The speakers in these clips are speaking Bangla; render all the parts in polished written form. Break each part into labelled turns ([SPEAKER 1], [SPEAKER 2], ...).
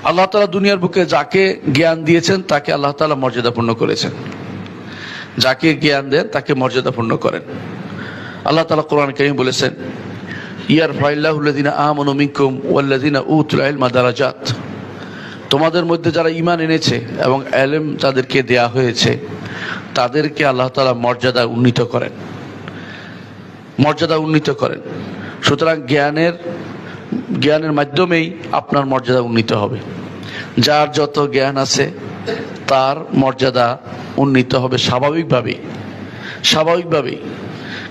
[SPEAKER 1] আল্লাহ তাআলা দুনিয়ার বুকে যাকে জ্ঞান দিয়েছেন তাকে আল্লাহ তাআলা মর্যাদাপূর্ণ করেছেন। যাকে জ্ঞান দেন তাকে মর্যাদাপূর্ণ করেন। আল্লাহ তাআলা কোরআন কারীমে বলেছেন, ইয়ারফাইল্লাহুল্লাযিনা আমানু মিনকুম ওয়াল্লাযিনা উতুল ইলমা দারাজাত। তোমাদের মধ্যে যারা ঈমান এনেছে এবং ইলম তাদেরকে দেয়া হয়েছে তাদেরকে আল্লাহ তাআলা মর্যাদা উন্নীত করেন, মর্যাদা উন্নীত করেন। সুতরাং জ্ঞানের মাধ্যমেই আপনার মর্যাদা উন্নীত হবে। যার যত জ্ঞান আছে তার মর্যাদা উন্নীত হবে স্বাভাবিকভাবেই।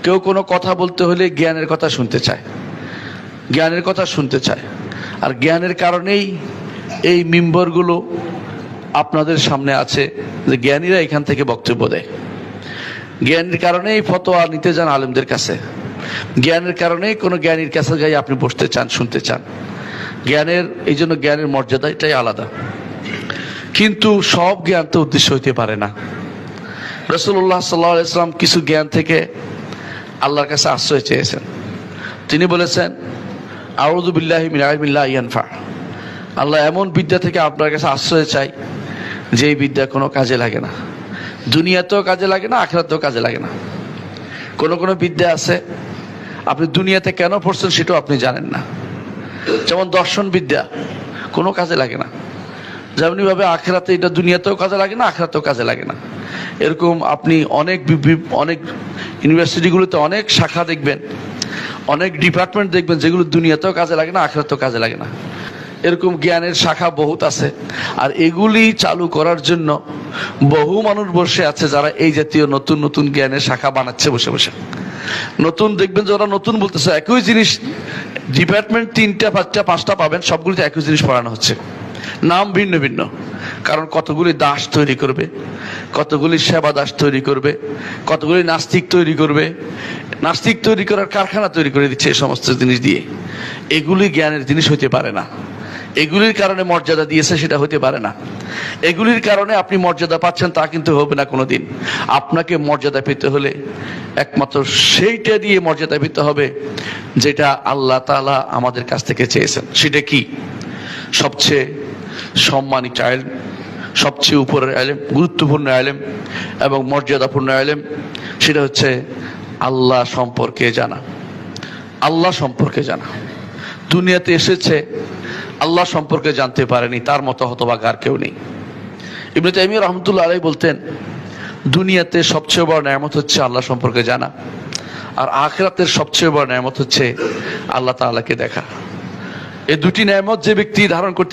[SPEAKER 1] কেউ কোনো কথা বলতে হলে জ্ঞানের কথা শুনতে চায়, আর জ্ঞানের কারণেই এই মিম্বরগুলো আপনাদের সামনে আছে, যে জ্ঞানীরা এখান থেকে বক্তব্য দেয়। জ্ঞানের কারণেই ফতোয়া নিতে যান আলেমদের কাছে, জ্ঞানের কারণেই কোনো জ্ঞানীর কাছে যাই আপনি বসতে চান, শুনতে চান। এই জন্য জ্ঞানের মর্যাদা এটাই আলাদা। কিন্তু সব জ্ঞান তো উদ্দেশ্য হইতে পারে না। রাসূলুল্লাহ সাল্লাল্লাহু আলাইহি ওয়াসাল্লাম কিছু জ্ঞান থেকে আল্লাহর কাছে আশ্রয় চেয়েছেন। তিনি বলেছেন, আউযু বিল্লাহি মিন ইলমিন লা ইয়ানফা। আল্লাহ এমন বিদ্যা থেকে আপনার কাছে আশ্রয় চাই যে এই বিদ্যা কোনো কাজে লাগে না, দুনিয়াতেও কাজে লাগে না, আখিরাতেও কাজে লাগে না। কোনো বিদ্যা আছে আপনি দুনিয়াতে কেন পড়ছেন সেটাও আপনি জানেন না। যেমন দর্শন বিদ্যা কোনো কাজে লাগে না, যেমনিভাবে আখিরাতে এটা দুনিয়াতেও কাজে লাগে না, আখিরাতেও কাজে লাগে না। এরকম আপনি অনেক ইউনিভার্সিটিগুলোতে অনেক শাখা দেখবেন, অনেক ডিপার্টমেন্ট দেখবেন যেগুলো দুনিয়াতেও কাজে লাগে না, আখিরাতেও কাজে লাগে না। এরকম জ্ঞানের শাখা বহুত আছে। আর এগুলি চালু করার জন্য বহু মানুষ বসে আছে যারা এই জাতীয় নতুন নতুন জ্ঞানের শাখা বানাচ্ছে বসে বসে। নতুন দেখবেন যারা নতুন বলতেছে, একই জিনিস ডিপার্টমেন্ট 3টা 5টা 5টা পাবেন, সবগুলিতে একই জিনিস পড়ানো হচ্ছে, নাম ভিন্ন ভিন্ন। কারণ কতগুলি দাস তৈরি করবে, কতগুলি সেবা দাস তৈরি করবে, কতগুলি নাস্তিক তৈরি করবে, নাস্তিক তৈরি করার কারখানা তৈরি করে দিচ্ছে এই সমস্ত জিনিস দিয়ে। এগুলি জ্ঞানের জিনিস হইতে পারে না। এগুলির কারণে মর্যাদা দিয়েছে সেটা হতে পারে না। এগুলির কারণে আপনি মর্যাদা পাচ্ছেন তা কিন্তু হবে না কোনোদিন। আপনাকে মর্যাদা পেতে হলে একমাত্র সেইটা দিয়ে মর্যাদা পেতে হবে যেটা আল্লাহ তাআলা আমাদের কাছ থেকে চেয়েছেন। সেটা কি? সবচেয়ে সম্মানিত ইলম, সবচেয়ে উপরের ইলম, গুরুত্বপূর্ণ ইলম এবং মর্যাদাপূর্ণ ইলম, সেটা হচ্ছে আল্লাহ সম্পর্কে জানা। আল্লাহ সম্পর্কে জানা। দুনিয়াতে এসেছে আল্লাহ সম্পর্কে জানতে পারেনি, তার মতো হতভাগা আর কেউ নেই। ইবনে তাইমিয়া রাহমাতুল্লাহ আলাইহি বলতেন, দুনিয়াতে সবচেয়ে বড় নেয়ামত হচ্ছে আল্লাহ সম্পর্কে জানা, আর আখিরাতের সবচেয়ে বড় নেয়ামত হচ্ছে আল্লাহ তাআলাকে দেখা। এই দুটি নেয়ামত যে ব্যক্তি ধারণ করতে